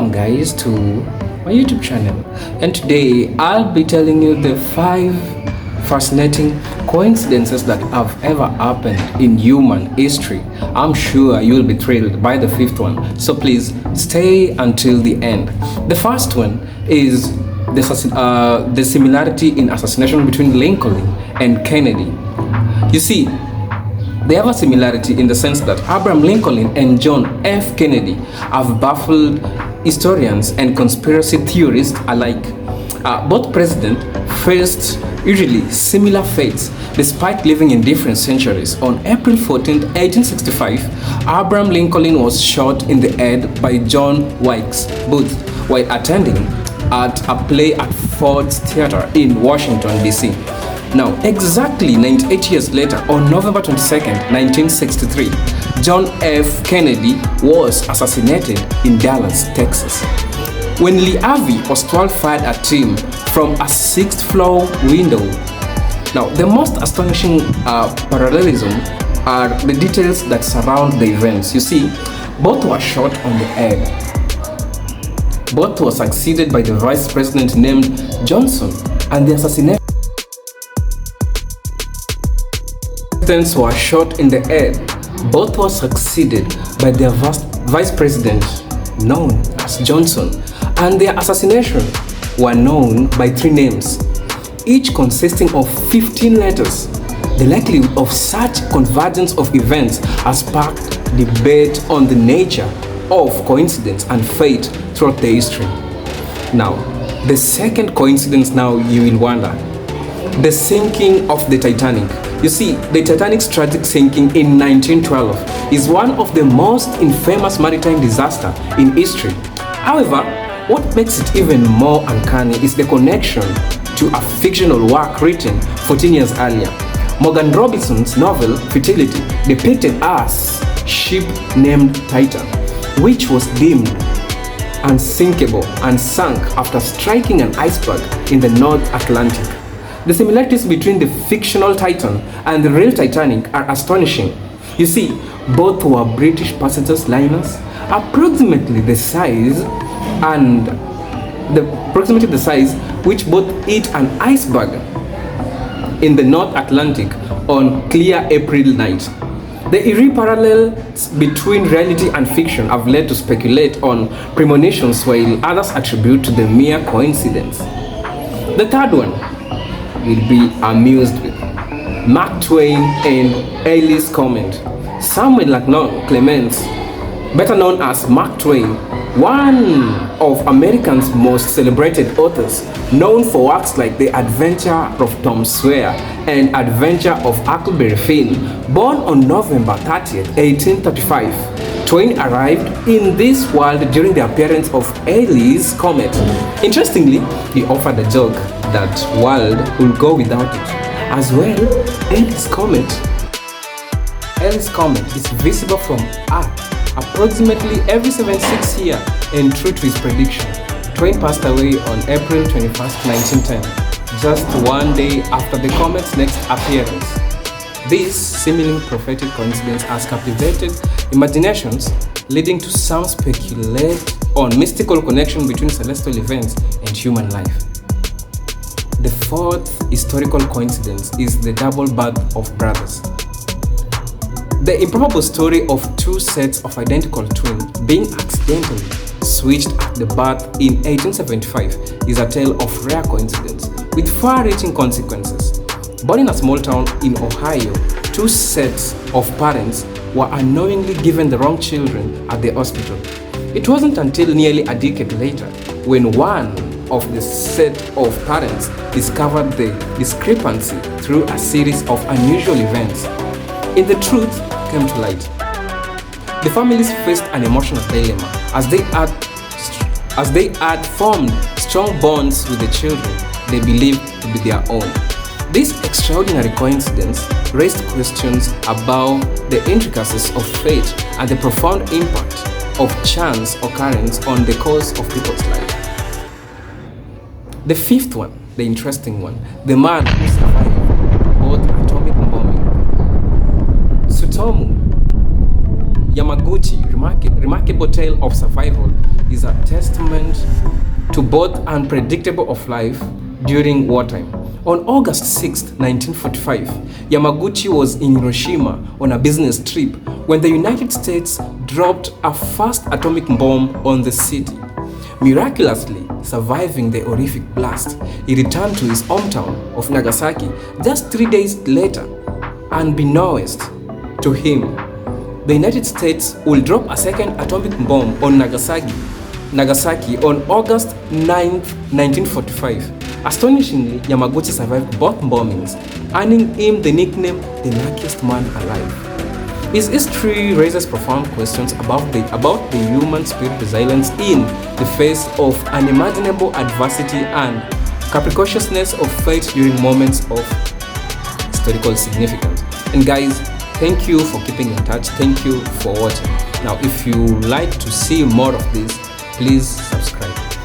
Welcome guys to my YouTube channel, and today I'll be telling you the 5 fascinating coincidences that have ever happened in human history. I'm sure you'll be thrilled by the 5th one, so please stay until the end. The first one is the similarity in assassination between Lincoln and Kennedy. You see, they have a similarity in the sense that Abraham Lincoln and John F. Kennedy have baffled historians and conspiracy theorists alike. Both presidents faced usually similar fates despite living in different centuries. On April 14, 1865, Abraham Lincoln was shot in the head by John Wilkes Booth while attending at a play at Ford's Theater in Washington, D.C. Now, exactly 98 years later, on November 22, 1963, John F. Kennedy was assassinated in Dallas, Texas. When Lee Harvey Oswald fired at him from a 6th floor window. Now, the most astonishing parallelism are the details that surround the events. You see, both were shot on the head. Both were succeeded by the vice president named Johnson, and the assassination were shot in the head. Both were succeeded by their vice president known as Johnson, and their assassination were known by 3 names, each consisting of 15 letters. The likelihood of such convergence of events has sparked debate on the nature of coincidence and fate throughout the history. Now, the second coincidence, now you will wonder, the sinking of the Titanic. You see, the Titanic's tragic sinking in 1912 is one of the most infamous maritime disasters in history. However, what makes it even more uncanny is the connection to a fictional work written 14 years earlier. Morgan Robinson's novel Futility depicted a ship named Titan, which was deemed unsinkable and sank after striking an iceberg in the North Atlantic. The similarities between the fictional Titan and the real Titanic are astonishing. You see, both were British passenger liners, approximately the size which both hit an iceberg in the North Atlantic on clear April night. The eerie parallels between reality and fiction have led to speculate on premonitions, while others attribute to the mere coincidence. The third one will be amused with: Mark Twain and Halley's Comet. Samuel Langdon Clemens, better known as Mark Twain, one of America's most celebrated authors, known for works like The Adventure of Tom Sawyer and Adventure of Huckleberry Finn. Born on November 30, 1835, Twain arrived in this world during the appearance of Halley's Comet. Interestingly, he offered a joke that world will go without it. As well, Halley's Comet is visible from Earth approximately every 76 years, and true to his prediction, Twain passed away on April 21, 1910, just one day after the comet's next appearance. This seemingly prophetic coincidence has captivated imaginations, leading to some speculate on mystical connection between celestial events and human life. The 4th historical coincidence is the double birth of brothers. The improbable story of 2 sets of identical twins being accidentally switched at the birth in 1875 is a tale of rare coincidence with far-reaching consequences. Born in a small town in Ohio, 2 sets of parents were unknowingly given the wrong children at the hospital. It wasn't until nearly a decade later when one of the set of parents discovered the discrepancy through a series of unusual events. In the truth came to light. The families faced an emotional dilemma as they had formed strong bonds with the children they believed to be their own. This extraordinary coincidence raised questions about the intricacies of fate and the profound impact of chance occurrence on the course of people's life. The 5th one, the interesting one, the man who survived both atomic bombing. Tsutomu Yamaguchi, remarkable tale of survival is a testament to both unpredictable of life during wartime. On August 6, 1945, Yamaguchi was in Hiroshima on a business trip when the United States dropped a first atomic bomb on the city. Miraculously surviving the horrific blast, he returned to his hometown of Nagasaki just 3 days later. Unbeknownst to him, the United States will drop a second atomic bomb on Nagasaki on August 9, 1945. Astonishingly, Yamaguchi survived both bombings, earning him the nickname the luckiest man alive. His history raises profound questions about the human spirit resilience in the face of unimaginable adversity and capriciousness of fate during moments of historical significance. And guys, thank you for keeping in touch. Thank you for watching. Now, if you like to see more of this, please subscribe.